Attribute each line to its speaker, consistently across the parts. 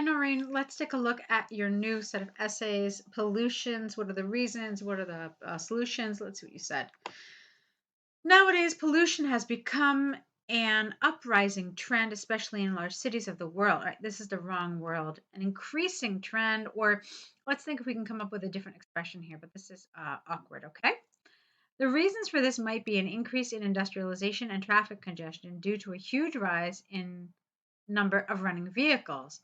Speaker 1: Noreen, let's take a look at your new set of essays. Pollutions, what are the reasons? What are the solutions? Let's see what you said. Nowadays, pollution has become an uprising trend, especially in large cities of the world. Right? This is the wrong world. An increasing trend, or let's think if we can come up with a different expression here, but this is awkward, okay? The reasons for this might be an increase in industrialization and traffic congestion due to a huge rise in number of running vehicles,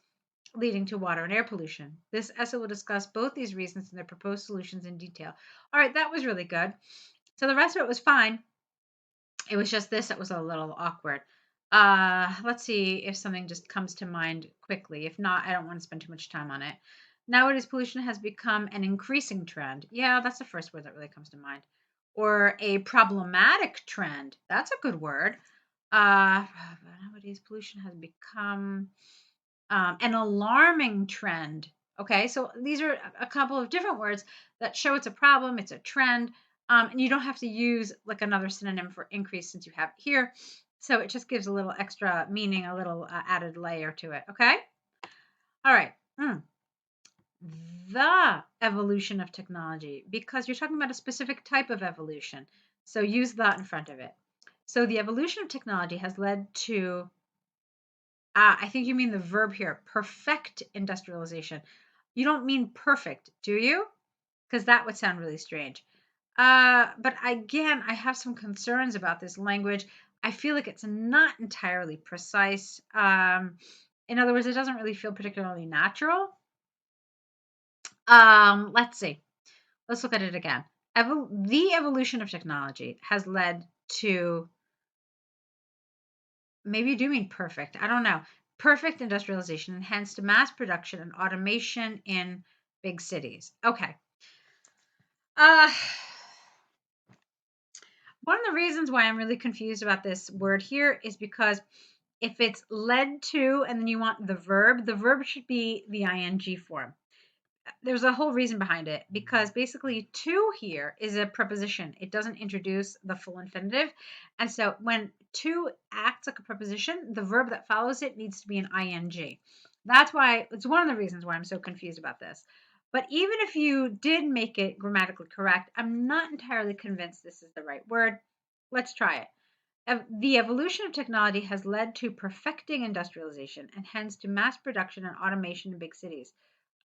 Speaker 1: leading to water and air pollution. This essay will discuss both these reasons and their proposed solutions in detail. All right, that was really good. So the rest of it was fine. It was just this that was a little awkward. Let's see if something just comes to mind quickly. If not, I don't want to spend too much time on it. Nowadays, pollution has become an increasing trend. Yeah, that's the first word that really comes to mind. Or a problematic trend. That's a good word. Nowadays, pollution has become an alarming trend. Okay, so these are a couple of different words that show it's a problem, it's a trend, and you don't have to use like another synonym for increase since you have it here. So it just gives a little extra meaning, a little added layer to it. Okay, all right. The evolution of technology, because you're talking about a specific type of evolution. So use that in front of it. So the evolution of technology has led to I think you mean the verb here, perfect industrialization. You don't mean perfect, do you? Because that would sound really strange. But again, I have some concerns about this language. I feel like it's not entirely precise. In other words, it doesn't really feel particularly natural. Let's see. Let's look at it again. The evolution of technology has led to, maybe you do mean perfect. I don't know. Perfect industrialization and hence to mass production and automation in big cities. Okay. Uh, One of the reasons why I'm really confused about this word here is because if it's led to and then you want the verb should be the ing form. There's a whole reason behind it because basically to here is a preposition. It doesn't introduce the full infinitive. And so when to acts like a preposition, the verb that follows it needs to be an ing. That's why it's one of the reasons why I'm so confused about this. But even if you did make it grammatically correct, I'm not entirely convinced this is the right word. Let's try it. The evolution of technology has led to perfecting industrialization and hence to mass production and automation in big cities.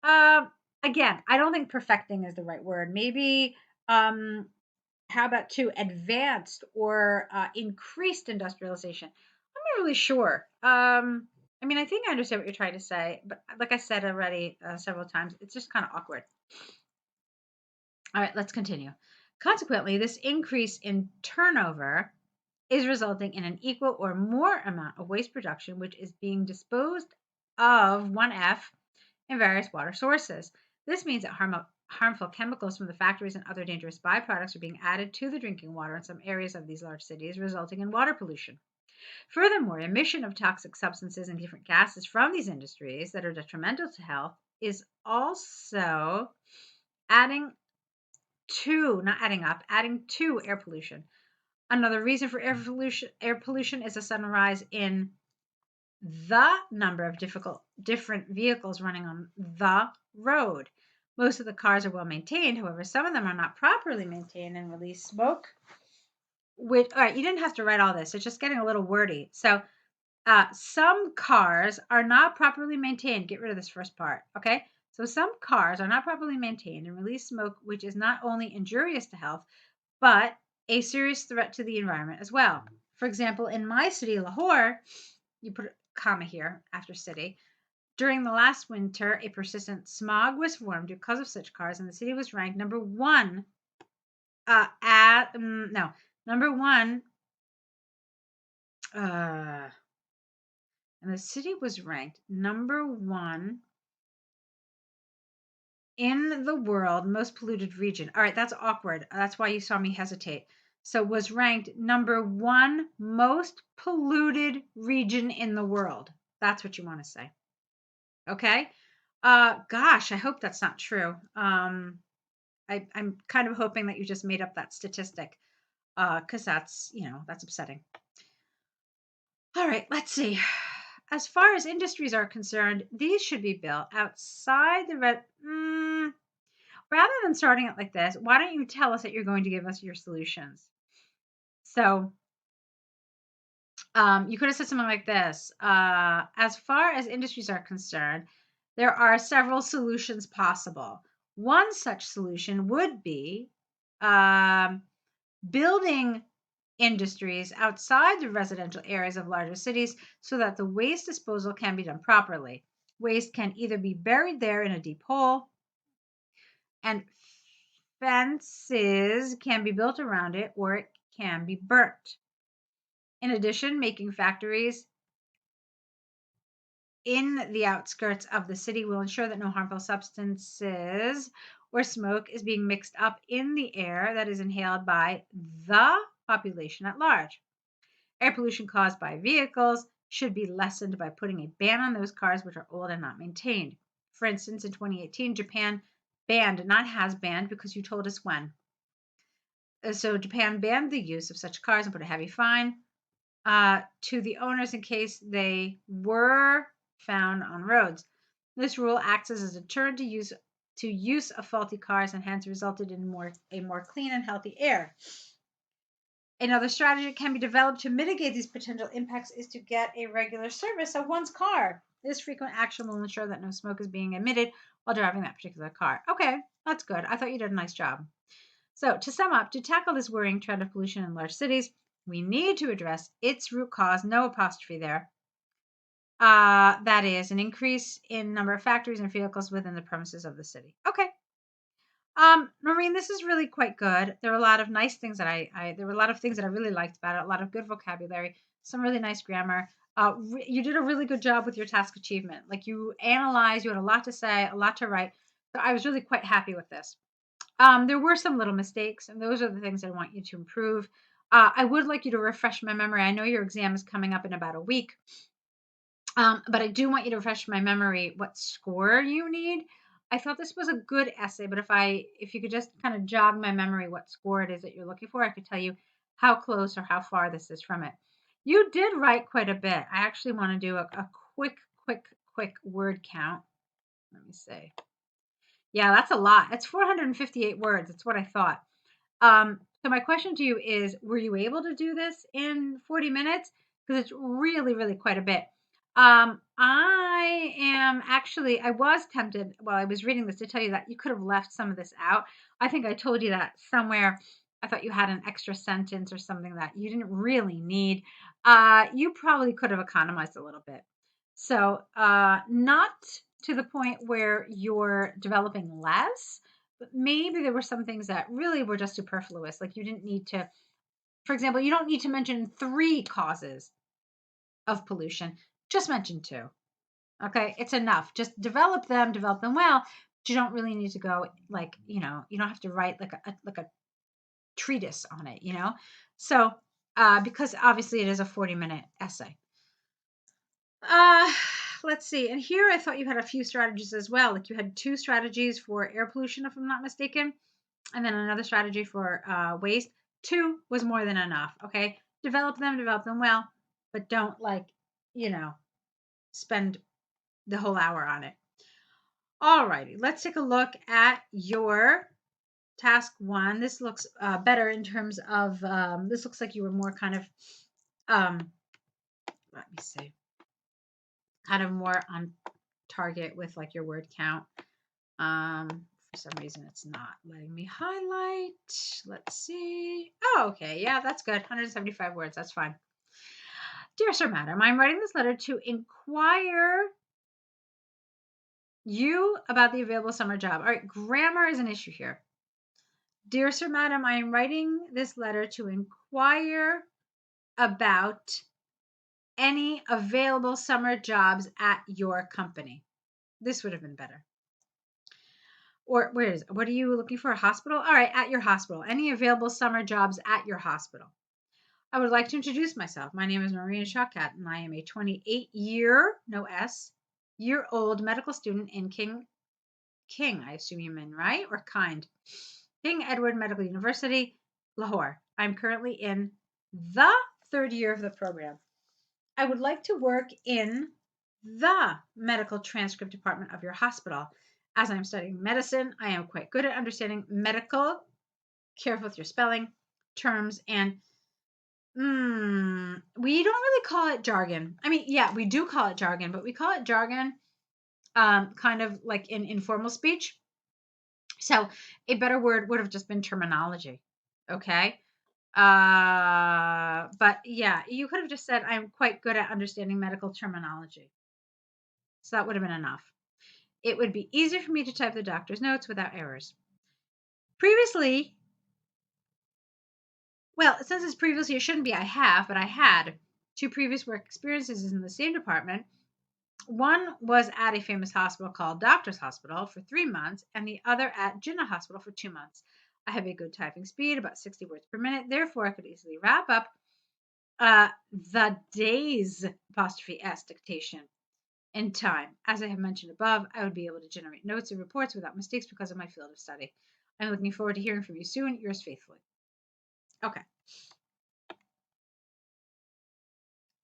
Speaker 1: Again, I don't think perfecting is the right word. Maybe how about to advanced or increased industrialization? I'm not really sure. I mean, I think I understand what you're trying to say, but like I said already several times, it's just kind of awkward. All right, let's continue. Consequently, this increase in turnover is resulting in an equal or more amount of waste production, which is being disposed of 1F in various water sources. This means that harmful chemicals from the factories and other dangerous byproducts are being added to the drinking water in some areas of these large cities, resulting in water pollution. Furthermore, emission of toxic substances and different gases from these industries that are detrimental to health is also adding to, not adding up, adding to air pollution. Another reason for air pollution is a sudden rise in the number of different vehicles running on the road. Most of the cars are well maintained, however, some of them are not properly maintained and release smoke. All right, you didn't have to write all this. It's just getting a little wordy. So, some cars are not properly maintained. Get rid of this first part, okay? So, some cars are not properly maintained and release smoke, which is not only injurious to health, but a serious threat to the environment as well. For example, in my city, Lahore, you put a comma here after city. During the last winter, a persistent smog was formed because of such cars, and the city was ranked number one. Number one. And the city was ranked number one in the world most polluted region. All right, that's awkward. That's why you saw me hesitate. So was ranked number one most polluted region in the world. That's what you want to say. Okay. Gosh, I hope that's not true. I'm kind of hoping that you just made up that statistic. Because that's upsetting. All right, let's see. as far as industries are concerned, these should be built outside the rather than starting it like this, why don't you tell us that you're going to give us your solutions? So you could have said something like this. As far as industries are concerned, there are several solutions possible. One such solution would be building industries outside the residential areas of larger cities so that the waste disposal can be done properly. Waste can either be buried there in a deep hole, and fences can be built around it, or it can be burnt. In addition, making factories in the outskirts of the city will ensure that no harmful substances or smoke is being mixed up in the air that is inhaled by the population at large. Air pollution caused by vehicles should be lessened by putting a ban on those cars which are old and not maintained. For instance, in 2018, Japan banned, not has banned, because you told us when. So Japan banned the use of such cars and put a heavy fine to the owners in case they were found on roads. This rule acts as a deterrent to use of faulty cars and hence resulted in a more clean and healthy air. Another strategy that can be developed to mitigate these potential impacts is to get a regular service of one's car. This frequent action will ensure that no smoke is being emitted while driving that particular car. Okay, that's good. I thought you did a nice job. So, to sum up, to tackle this worrying trend of pollution in large cities, we need to address its root cause, no apostrophe there. That is an increase in number of factories and vehicles within the premises of the city. Okay. Naurin, this is really quite good. There were a lot of nice things that there were a lot of things that I really liked about it. A lot of good vocabulary, some really nice grammar. You did a really good job with your task achievement. Like, you analyzed, you had a lot to say, a lot to write. So I was really quite happy with this. There were some little mistakes, and those are the things I want you to improve. I would like you to refresh my memory. I know your exam is coming up in about a week, but I do want you to refresh my memory what score you need. I thought this was a good essay, but if you could just kind of jog my memory what score it is that you're looking for, I could tell you how close or how far this is from it. You did write quite a bit. I actually want to do a quick word count. Let me see. Yeah, that's a lot. It's 458 words. That's what I thought. So my question to you is, were you able to do this in 40 minutes? Because it's really, really quite a bit. I was tempted while I was reading this to tell you that you could have left some of this out. I think I told you that somewhere. I thought you had an extra sentence or something that you didn't really need. You probably could have economized a little bit. So, not to the point where you're developing less, but maybe there were some things that really were just superfluous. Like, you didn't need to, for example, you don't need to mention 3 causes of pollution. Just mention 2. Okay, it's enough. Just develop them well. But you don't really need to go like, you don't have to write like a treatise on it, So, because obviously it is a 40-minute essay. Let's see. And here I thought you had a few strategies as well. Like, you had 2 strategies for air pollution, if I'm not mistaken, and then another strategy for waste. 2 was more than enough. Okay, develop them well, but don't spend the whole hour on it. All righty, let's take a look at your task 1. This looks better in terms of this looks like you were more kind of let me see, kind of more on target with like your word count. For some reason it's not letting me highlight. Let's see. Oh, okay. Yeah, that's good. 175 words. That's fine. Dear Sir Madam, I'm writing this letter to inquire you about the available summer job. All right, grammar is an issue here. Dear Sir Madam, I am writing this letter to inquire about any available summer jobs at your company. This would have been better. Or what are you looking for? A hospital? All right, at your hospital. Any available summer jobs at your hospital. I would like to introduce myself. My name is Naurin Shawkat, and I am a 28-year-old medical student in King, I assume you mean, right? Or Kind? King Edward Medical University, Lahore. I'm currently in the 3rd year of the program. I would like to work in the medical transcript department of your hospital. As I'm studying medicine, I am quite good at understanding medical, careful with your spelling, terms, and we don't really call it jargon. I mean, yeah, we do call it jargon, but we call it jargon kind of like in informal speech. So a better word would have just been terminology. Okay. But yeah, you could have just said, I'm quite good at understanding medical terminology. So that would have been enough. It would be easier for me to type the doctor's notes without errors. Previously, well, since it's previously, it shouldn't be I have, but I had two previous work experiences in the same department. One was at a famous hospital called Doctor's Hospital for 3 months, and the other at Jinnah Hospital for 2 months. I have a good typing speed, about 60 words per minute. Therefore, I could easily wrap up the day's apostrophe S dictation in time. As I have mentioned above, I would be able to generate notes and reports without mistakes because of my field of study. I'm looking forward to hearing from you soon. Yours faithfully. Okay.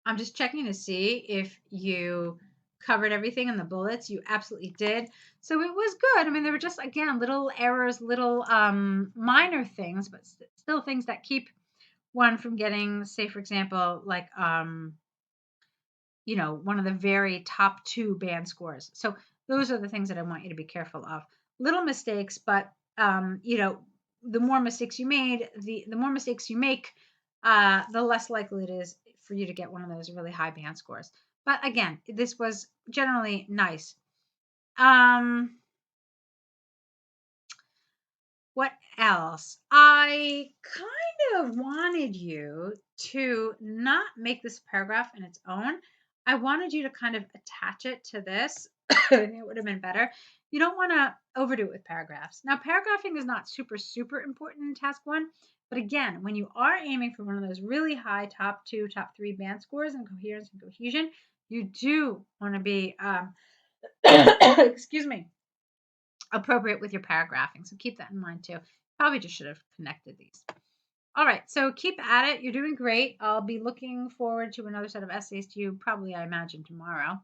Speaker 1: I'm just checking to see if you covered everything in the bullets. You absolutely did. So it was good. I mean, there were just, again, little errors, little minor things, but still things that keep one from getting, say, for example, like, one of the very top 2 band scores. So those are the things that I want you to be careful of. Little mistakes, but, the more mistakes you made, the more mistakes you make, the less likely it is for you to get one of those really high band scores. But again, this was generally nice. What else? I kind of wanted you to not make this paragraph in its own. I wanted you to kind of attach it to this. I think it would have been better. You don't want to overdo it with paragraphs. Now, paragraphing is not super, super important in task 1. But again, when you are aiming for one of those really high top 2, top 3 band scores in coherence and cohesion, you do want to be, excuse me, appropriate with your paragraphing. So keep that in mind too. Probably just should have connected these. All right, so keep at it. You're doing great. I'll be looking forward to another set of essays to you, probably, I imagine, tomorrow.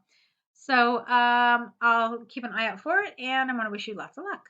Speaker 1: So I'll keep an eye out for it, and I want to wish you lots of luck.